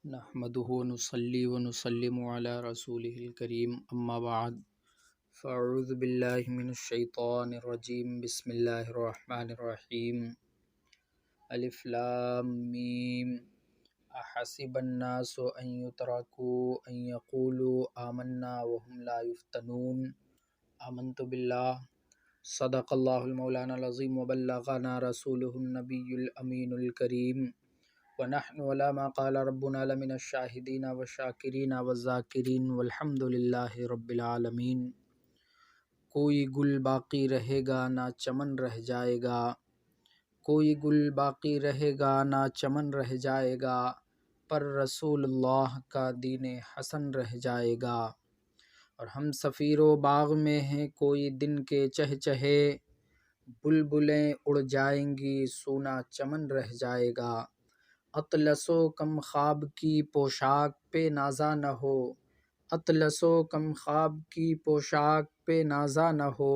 نحمده ونصلي ونسلم على رسوله الكريم اما بعد فاعوذ بالله من الشيطان الرجيم بسم الله الرحمن الرحيم الف لام میم احسب الناس ان يتركوا ان يقولوا آمنا وهم لا يفتنون آمنت بالله صدق الله المولانا العظيم وبلغنا رسوله النبي الأمين الكريم ونحن على ما قال ربنا لمن الشاهدين والشاكرين والذاكرين والحمد لله رب العالمین۔ کوئی گل باقی رہے گا نہ چمن رہ جائے گا، کوئی گل باقی رہے گا نہ چمن رہ جائے گا، پر رسول اللہ کا دین حسن رہ جائے گا۔ اور ہم سفیر و باغ میں ہیں کوئی دن کے چہچہے، بلبلیں اڑ جائیں گی سونا چمن رہ جائے گا۔ اطلس و کم خواب کی پوشاک پہ نازا نہ ہو، اطلس و کم خواب کی پوشاک پہ نازا نہ ہو،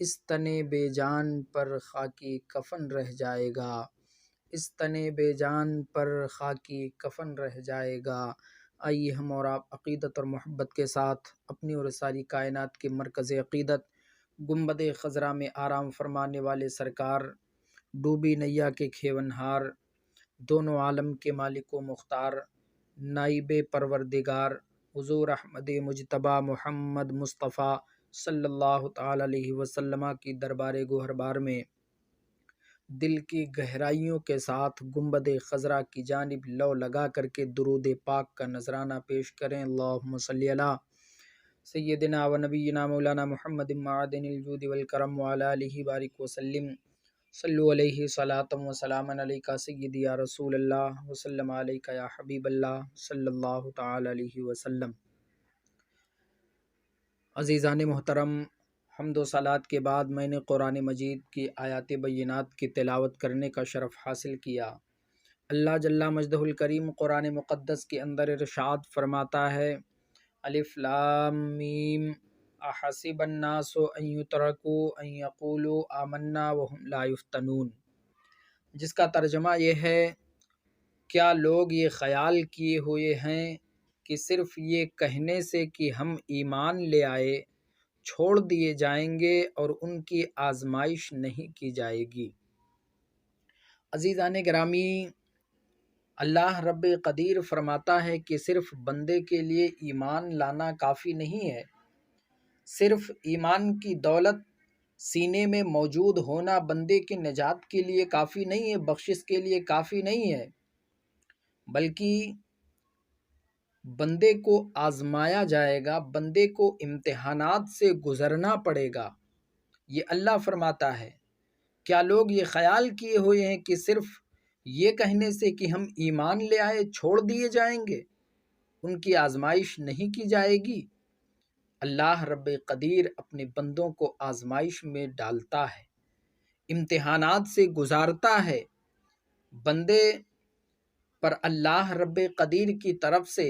اس تن بے جان پر خاکی کفن رہ جائے گا، اس تن بے جان پر خاکی کفن رہ جائے گا۔ آئیے ہم اور آپ عقیدت اور محبت کے ساتھ اپنی اور ساری کائنات کے مرکز عقیدت گنبد خضرا میں آرام فرمانے والے سرکار، ڈوبی نیا کے کھیونہار، دونوں عالم کے مالک و مختار، نائب پروردگار حضور احمد مجتبیٰ محمد مصطفیٰ صلی اللہ تعالی علیہ وسلم کی دربار گوہربار میں دل کی گہرائیوں کے ساتھ گنبد خضرا کی جانب لو لگا کر کے درود پاک کا نذرانہ پیش کریں۔ اللہم صلی علی سیدنا و نبینا مولانا محمد معدن الجود والکرم وعلی آلہ بارک وسلم۔ صلو علیہ صلاۃ و سلام علیکہ سیدی یا رسول اللہ وسلم علیکہ یا حبیب اللہ صلی اللہ تعالی علیہ وسلم۔ عزیزان محترم، حمد و صلات کے بعد میں نے قرآن مجید کی آیات بینات کی تلاوت کرنے کا شرف حاصل کیا۔ اللہ جل مجدہ الکریم قرآن مقدس کے اندر ارشاد فرماتا ہے، الف لام میم احسب الناس ان يتركوا ان يقولوا آمنا وهم لا يفتنون، جس کا ترجمہ یہ ہے، کیا لوگ یہ خیال کیے ہوئے ہیں کہ صرف یہ کہنے سے کہ ہم ایمان لے آئے چھوڑ دیے جائیں گے اور ان کی آزمائش نہیں کی جائے گی۔ عزیزان گرامی، اللہ رب قدیر فرماتا ہے کہ صرف بندے کے لیے ایمان لانا کافی نہیں ہے، صرف ایمان کی دولت سینے میں موجود ہونا بندے کی نجات کے لیے کافی نہیں ہے، بخشش کے لیے کافی نہیں ہے، بلکہ بندے کو آزمایا جائے گا، بندے کو امتحانات سے گزرنا پڑے گا۔ یہ اللہ فرماتا ہے، کیا لوگ یہ خیال کیے ہوئے ہیں کہ صرف یہ کہنے سے کہ ہم ایمان لے آئے چھوڑ دیے جائیں گے، ان کی آزمائش نہیں کی جائے گی؟ اللہ رب قدیر اپنے بندوں کو آزمائش میں ڈالتا ہے، امتحانات سے گزارتا ہے۔ بندے پر اللہ رب قدیر کی طرف سے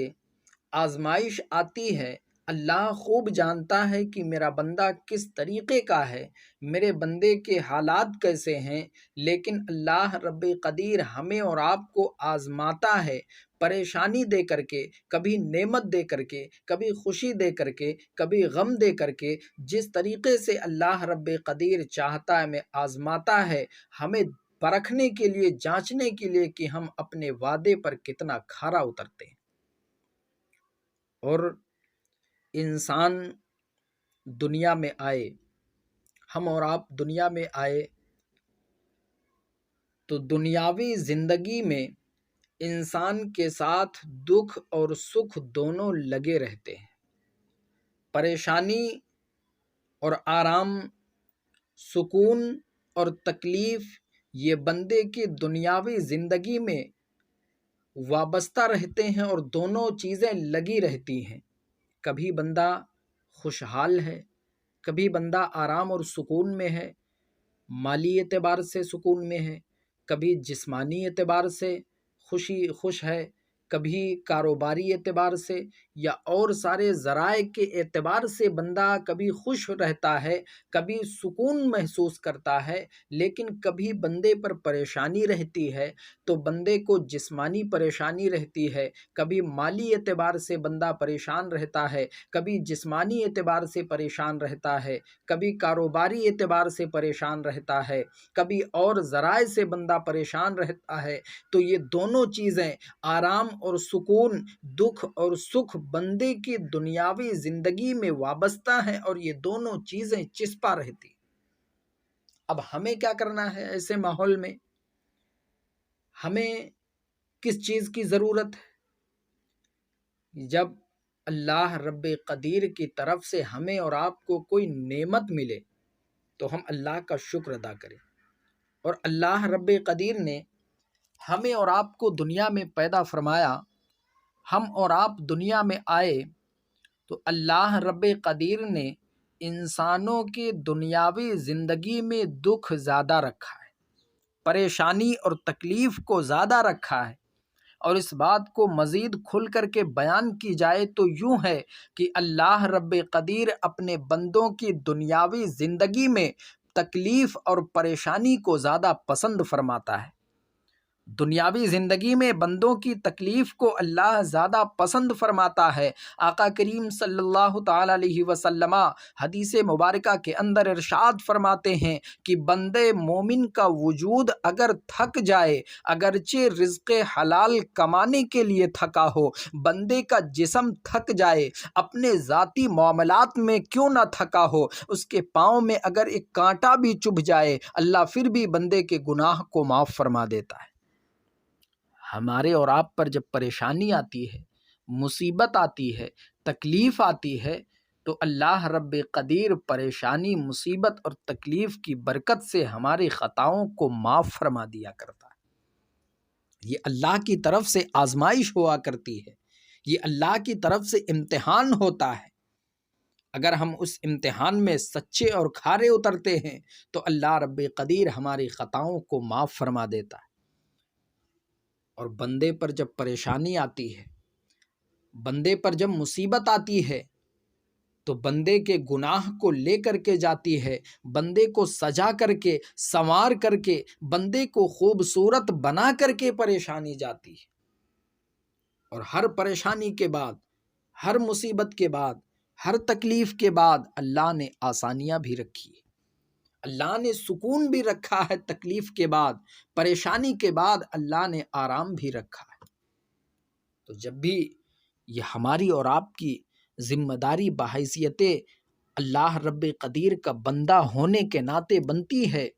آزمائش آتی ہے، اللہ خوب جانتا ہے کہ میرا بندہ کس طریقے کا ہے، میرے بندے کے حالات کیسے ہیں، لیکن اللہ رب قدیر ہمیں اور آپ کو آزماتا ہے، پریشانی دے کر کے، کبھی نعمت دے کر کے، کبھی خوشی دے کر کے، کبھی غم دے کر کے، جس طریقے سے اللہ رب قدیر چاہتا ہے ہمیں آزماتا ہے، ہمیں پرکھنے کے لیے، جانچنے کے لیے کہ ہم اپنے وعدے پر کتنا کھرا اترتے ہیں۔ اور انسان دنیا میں آئے، ہم اور آپ دنیا میں آئے تو دنیاوی زندگی میں انسان کے ساتھ دکھ اور سکھ دونوں لگے رہتے ہیں۔ پریشانی اور آرام، سکون اور تکلیف، یہ بندے کی دنیاوی زندگی میں وابستہ رہتے ہیں اور دونوں چیزیں لگی رہتی ہیں۔ کبھی بندہ خوشحال ہے، کبھی بندہ آرام اور سکون میں ہے، مالی اعتبار سے سکون میں ہے، کبھی جسمانی اعتبار سے خوش ہے، کبھی کاروباری اعتبار سے یا اور سارے ذرائع کے اعتبار سے بندہ کبھی خوش رہتا ہے، کبھی سکون محسوس کرتا ہے، لیکن کبھی بندے پر پریشانی رہتی ہے تو بندے کو جسمانی پریشانی رہتی ہے، کبھی مالی اعتبار سے بندہ پریشان رہتا ہے، کبھی جسمانی اعتبار سے پریشان رہتا ہے، کبھی کاروباری اعتبار سے پریشان رہتا ہے، کبھی اور ذرائع سے بندہ پریشان رہتا ہے۔ تو یہ دونوں چیزیں آرام اور سکون، دکھ اور سکھ بندے کی دنیاوی زندگی میں وابستہ ہیں اور یہ دونوں چیزیں چسپاں رہتی۔ اب ہمیں کیا کرنا ہے ایسے ماحول میں؟ ہمیں کس چیز کی ضرورت ہے؟ جب اللہ رب قدیر کی طرف سے ہمیں اور آپ کو کوئی نعمت ملے تو ہم اللہ کا شکر ادا کریں۔ اور اللہ رب قدیر نے ہمیں اور آپ کو دنیا میں پیدا فرمایا، ہم اور آپ دنیا میں آئے تو اللہ رب قدیر نے انسانوں کی دنیاوی زندگی میں دکھ زیادہ رکھا ہے، پریشانی اور تکلیف کو زیادہ رکھا ہے۔ اور اس بات کو مزید کھل کر کے بیان کی جائے تو یوں ہے کہ اللہ رب قدیر اپنے بندوں کی دنیاوی زندگی میں تکلیف اور پریشانی کو زیادہ پسند فرماتا ہے۔ دنیاوی زندگی میں بندوں کی تکلیف کو اللہ زیادہ پسند فرماتا ہے۔ آقا کریم صلی اللہ تعالی علیہ وسلم حدیث مبارکہ کے اندر ارشاد فرماتے ہیں کہ بندے مومن کا وجود اگر تھک جائے، اگرچہ رزق حلال کمانے کے لیے تھکا ہو، بندے کا جسم تھک جائے، اپنے ذاتی معاملات میں کیوں نہ تھکا ہو، اس کے پاؤں میں اگر ایک کانٹا بھی چبھ جائے، اللہ پھر بھی بندے کے گناہ کو معاف فرما دیتا ہے۔ ہمارے اور آپ پر جب پریشانی آتی ہے، مصیبت آتی ہے، تکلیف آتی ہے تو اللہ رب قدیر پریشانی، مصیبت اور تکلیف کی برکت سے ہماری خطاؤں کو معاف فرما دیا کرتا ہے۔ یہ اللہ کی طرف سے آزمائش ہوا کرتی ہے، یہ اللہ کی طرف سے امتحان ہوتا ہے۔ اگر ہم اس امتحان میں سچے اور کھارے اترتے ہیں تو اللہ رب قدیر ہماری خطاؤں کو معاف فرما دیتا ہے۔ اور بندے پر جب پریشانی آتی ہے، بندے پر جب مصیبت آتی ہے تو بندے کے گناہ کو لے کر کے جاتی ہے، بندے کو سجا کر کے، سنوار کر کے، بندے کو خوبصورت بنا کر کے پریشانی جاتی ہے۔ اور ہر پریشانی کے بعد، ہر مصیبت کے بعد، ہر تکلیف کے بعد اللہ نے آسانیاں بھی رکھی ہے، اللہ نے سکون بھی رکھا ہے، تکلیف کے بعد، پریشانی کے بعد اللہ نے آرام بھی رکھا ہے۔ تو جب بھی یہ ہماری اور آپ کی ذمہ داری بحیثیت اللہ رب قدیر کا بندہ ہونے کے ناطے بنتی ہے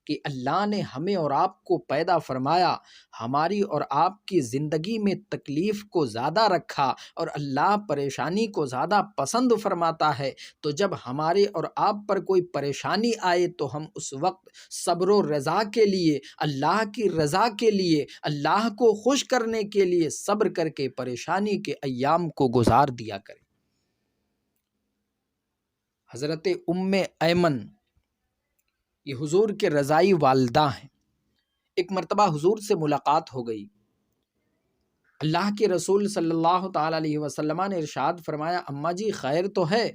کہ اللہ نے ہمیں اور آپ کو پیدا فرمایا، ہماری اور آپ کی زندگی میں تکلیف کو زیادہ رکھا اور اللہ پریشانی کو زیادہ پسند فرماتا ہے۔ تو جب ہمارے اور آپ پر کوئی پریشانی آئے تو ہم اس وقت صبر و رضا کے لیے، اللہ کی رضا کے لیے، اللہ کو خوش کرنے کے لیے صبر کر کے پریشانی کے ایام کو گزار دیا کریں۔ حضرت ام ایمن یہ حضور کے رضائی والدہ ہیں۔ ایک مرتبہ حضور سے ملاقات ہو گئی، اللہ کے رسول صلی اللہ تعالی علیہ وسلم نے ارشاد فرمایا، اماں جی خیر تو ہے؟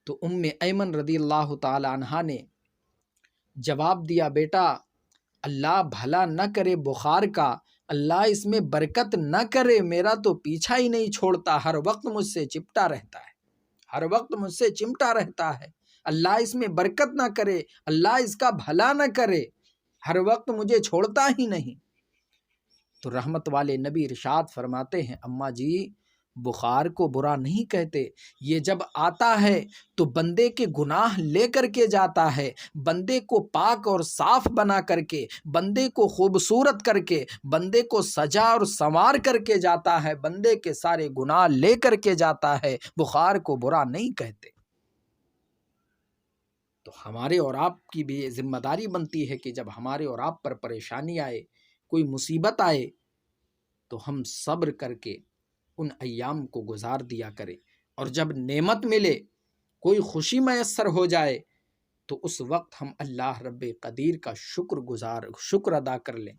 تو ام ایمن رضی اللہ تعالی عنہا نے جواب دیا، بیٹا اللہ بھلا نہ کرے بخار کا، اللہ اس میں برکت نہ کرے، میرا تو پیچھا ہی نہیں چھوڑتا، ہر وقت مجھ سے چپٹا رہتا ہے، ہر وقت مجھ سے چمٹا رہتا ہے، اللہ اس میں برکت نہ کرے، اللہ اس کا بھلا نہ کرے، ہر وقت مجھے چھوڑتا ہی نہیں۔ تو رحمت والے نبی ارشاد فرماتے ہیں، اماں جی بخار کو برا نہیں کہتے، یہ جب آتا ہے تو بندے کے گناہ لے کر کے جاتا ہے، بندے کو پاک اور صاف بنا کر کے، بندے کو خوبصورت کر کے، بندے کو سجا اور سنوار کر کے جاتا ہے، بندے کے سارے گناہ لے کر کے جاتا ہے، بخار کو برا نہیں کہتے۔ تو ہمارے اور آپ کی بھی ذمہ داری بنتی ہے کہ جب ہمارے اور آپ پر پریشانی آئے، کوئی مصیبت آئے تو ہم صبر کر کے ان ایام کو گزار دیا کریں، اور جب نعمت ملے، کوئی خوشی میسر ہو جائے تو اس وقت ہم اللہ رب قدیر کا شکر ادا کر لیں۔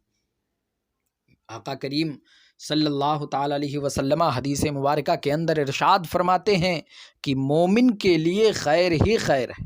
آقا کریم صلی اللہ تعالی علیہ وسلم حدیث مبارکہ کے اندر ارشاد فرماتے ہیں کہ مومن کے لیے خیر ہی خیر ہے۔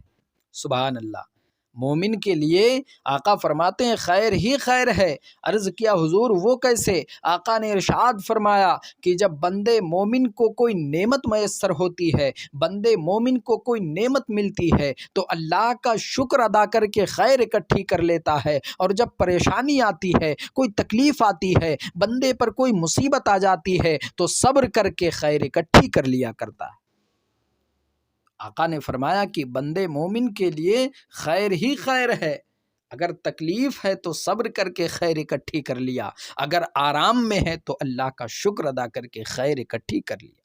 سبحان اللہ، مومن کے لیے آقا فرماتے ہیں خیر ہی خیر ہے۔ عرض کیا حضور وہ کیسے؟ آقا نے ارشاد فرمایا کہ جب بندے مومن کو کوئی نعمت میسر ہوتی ہے، بندے مومن کو کوئی نعمت ملتی ہے تو اللہ کا شکر ادا کر کے خیر اکٹھی کر لیتا ہے، اور جب پریشانی آتی ہے، کوئی تکلیف آتی ہے، بندے پر کوئی مصیبت آ جاتی ہے تو صبر کر کے خیر اکٹھی کر لیا کرتا ہے۔ آقا نے فرمایا کہ بندے مومن کے لیے خیر ہی خیر ہے، اگر تکلیف ہے تو صبر کر کے خیر اکٹھی کر لیا، اگر آرام میں ہے تو اللہ کا شکر ادا کر کے خیر اکٹھی کر لیا۔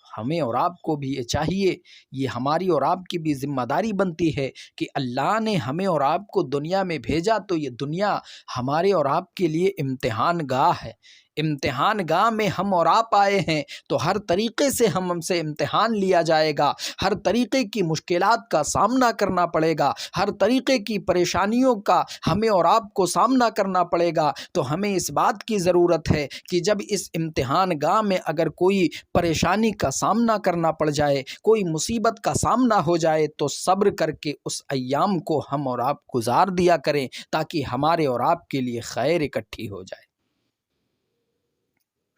ہمیں اور آپ کو بھی یہ چاہیے، یہ ہماری اور آپ کی بھی ذمہ داری بنتی ہے کہ اللہ نے ہمیں اور آپ کو دنیا میں بھیجا تو یہ دنیا ہمارے اور آپ کے لیے امتحان گاہ ہے۔ امتحان گاہ میں ہم اور آپ آئے ہیں تو ہر طریقے سے ہم سے امتحان لیا جائے گا، ہر طریقے کی مشکلات کا سامنا کرنا پڑے گا، ہر طریقے کی پریشانیوں کا ہمیں اور آپ کو سامنا کرنا پڑے گا۔ تو ہمیں اس بات کی ضرورت ہے کہ جب اس امتحان گاہ میں اگر کوئی پریشانی کا سامنا کرنا پڑ جائے، کوئی مصیبت کا سامنا ہو جائے تو صبر کر کے اس ایام کو ہم اور آپ گزار دیا کریں تاکہ ہمارے اور آپ کے لیے خیر اکٹھی ہو جائے۔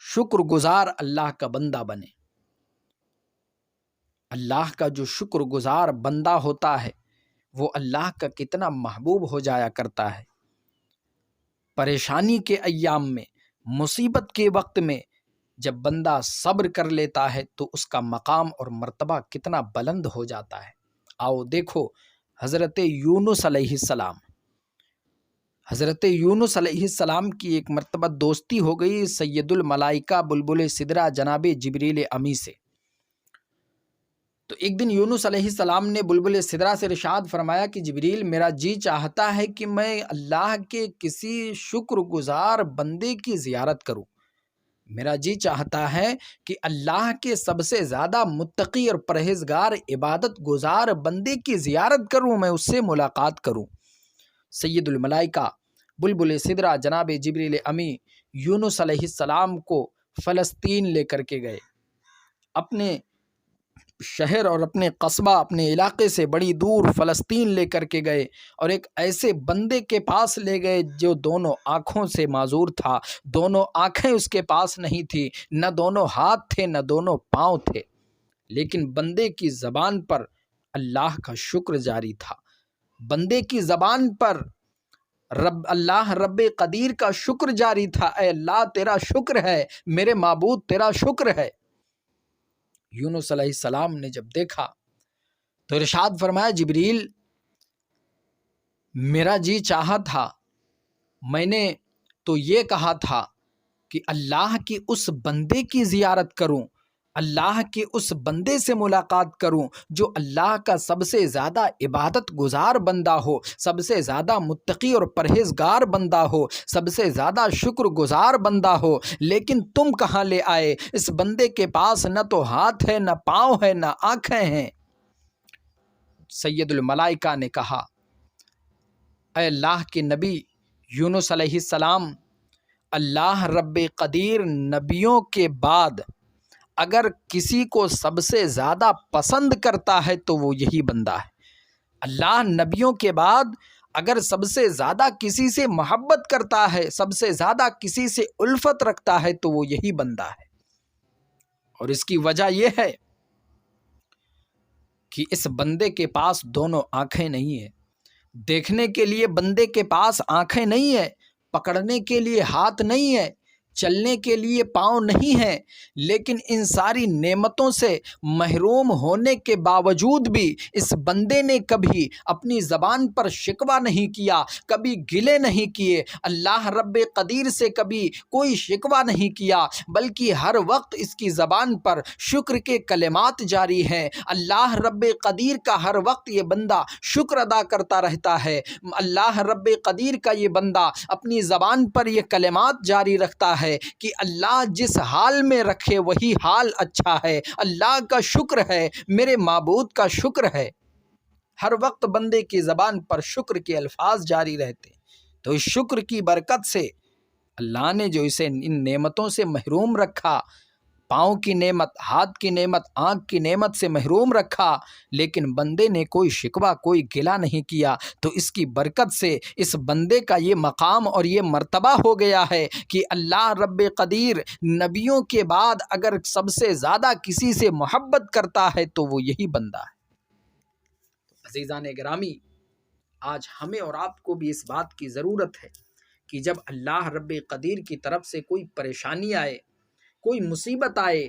شکر گزار اللہ کا بندہ بنے۔ اللہ کا جو شکر گزار بندہ ہوتا ہے وہ اللہ کا کتنا محبوب ہو جایا کرتا ہے۔ پریشانی کے ایام میں، مصیبت کے وقت میں جب بندہ صبر کر لیتا ہے تو اس کا مقام اور مرتبہ کتنا بلند ہو جاتا ہے۔ آؤ دیکھو حضرت یونس علیہ السلام، حضرت یونس علیہ السلام کی ایک مرتبہ دوستی ہو گئی سید الملائکہ بلبل سدرہ جناب جبریل امی سے۔ تو ایک دن یونس علیہ السلام نے بلبل سدرہ سے ارشاد فرمایا کہ جبریل، میرا جی چاہتا ہے کہ میں اللہ کے کسی شکر گزار بندے کی زیارت کروں۔ میرا جی چاہتا ہے کہ اللہ کے سب سے زیادہ متقی اور پرہیزگار عبادت گزار بندے کی زیارت کروں، میں اس سے ملاقات کروں۔ سید الملائکہ بلبل سدرہ جناب جبریل امی یونس علیہ السلام کو فلسطین لے کر کے گئے، اپنے شہر اور اپنے قصبہ، اپنے علاقے سے بڑی دور فلسطین لے کر کے گئے، اور ایک ایسے بندے کے پاس لے گئے جو دونوں آنکھوں سے معذور تھا، دونوں آنکھیں اس کے پاس نہیں تھی، نہ دونوں ہاتھ تھے نہ دونوں پاؤں تھے، لیکن بندے کی زبان پر اللہ کا شکر جاری تھا، بندے کی زبان پر اللہ رب قدیر کا شکر جاری تھا۔ اے اللہ تیرا شکر ہے، میرے معبود تیرا شکر ہے۔ یونس علیہ السلام نے جب دیکھا تو ارشاد فرمایا، جبریل میرا جی چاہا تھا، میں نے تو یہ کہا تھا کہ اللہ کی اس بندے کی زیارت کروں، اللہ کے اس بندے سے ملاقات کروں جو اللہ کا سب سے زیادہ عبادت گزار بندہ ہو، سب سے زیادہ متقی اور پرہیزگار بندہ ہو، سب سے زیادہ شکر گزار بندہ ہو، لیکن تم کہاں لے آئے؟ اس بندے کے پاس نہ تو ہاتھ ہے، نہ پاؤں ہے، نہ آنکھیں ہیں۔ سید الملائکہ نے کہا، اے اللہ کے نبی یونس علیہ السلام، اللہ رب قدیر نبیوں کے بعد اگر کسی کو سب سے زیادہ پسند کرتا ہے تو وہ یہی بندہ ہے۔ اللہ نبیوں کے بعد اگر سب سے زیادہ کسی سے محبت کرتا ہے، سب سے زیادہ کسی سے الفت رکھتا ہے تو وہ یہی بندہ ہے۔ اور اس کی وجہ یہ ہے کہ اس بندے کے پاس دونوں آنکھیں نہیں ہیں، دیکھنے کے لیے بندے کے پاس آنکھیں نہیں ہیں، پکڑنے کے لیے ہاتھ نہیں ہے، چلنے کے لیے پاؤں نہیں ہیں، لیکن ان ساری نعمتوں سے محروم ہونے کے باوجود بھی اس بندے نے کبھی اپنی زبان پر شکوہ نہیں کیا، کبھی گلے نہیں کیے، اللہ رب قدیر سے کبھی کوئی شکوہ نہیں کیا، بلکہ ہر وقت اس کی زبان پر شکر کے کلمات جاری ہیں۔ اللہ رب قدیر کا ہر وقت یہ بندہ شکر ادا کرتا رہتا ہے، اللہ رب قدیر کا یہ بندہ اپنی زبان پر یہ کلمات جاری رکھتا ہے کہ اللہ جس حال میں رکھے وہی حال اچھا ہے، اللہ کا شکر ہے، میرے معبود کا شکر ہے۔ ہر وقت بندے کی زبان پر شکر کے الفاظ جاری رہتے، تو اس شکر کی برکت سے اللہ نے جو اسے ان نعمتوں سے محروم رکھا، پاؤں کی نعمت، ہاتھ کی نعمت، آنکھ کی نعمت سے محروم رکھا، لیکن بندے نے کوئی شکوہ کوئی گلہ نہیں کیا، تو اس کی برکت سے اس بندے کا یہ مقام اور یہ مرتبہ ہو گیا ہے کہ اللہ رب قدیر نبیوں کے بعد اگر سب سے زیادہ کسی سے محبت کرتا ہے تو وہ یہی بندہ ہے۔ عزیزان گرامی، آج ہمیں اور آپ کو بھی اس بات کی ضرورت ہے کہ جب اللہ رب قدیر کی طرف سے کوئی پریشانی آئے، کوئی مصیبت آئے،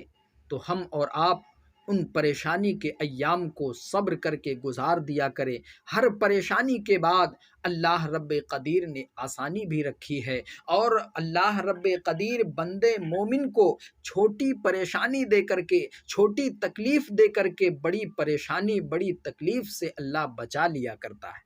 تو ہم اور آپ ان پریشانی کے ایام کو صبر کر کے گزار دیا کریں۔ ہر پریشانی کے بعد اللہ رب قدیر نے آسانی بھی رکھی ہے، اور اللہ رب قدیر بندے مومن کو چھوٹی پریشانی دے کر کے، چھوٹی تکلیف دے کر کے بڑی پریشانی بڑی تکلیف سے اللہ بچا لیا کرتا ہے۔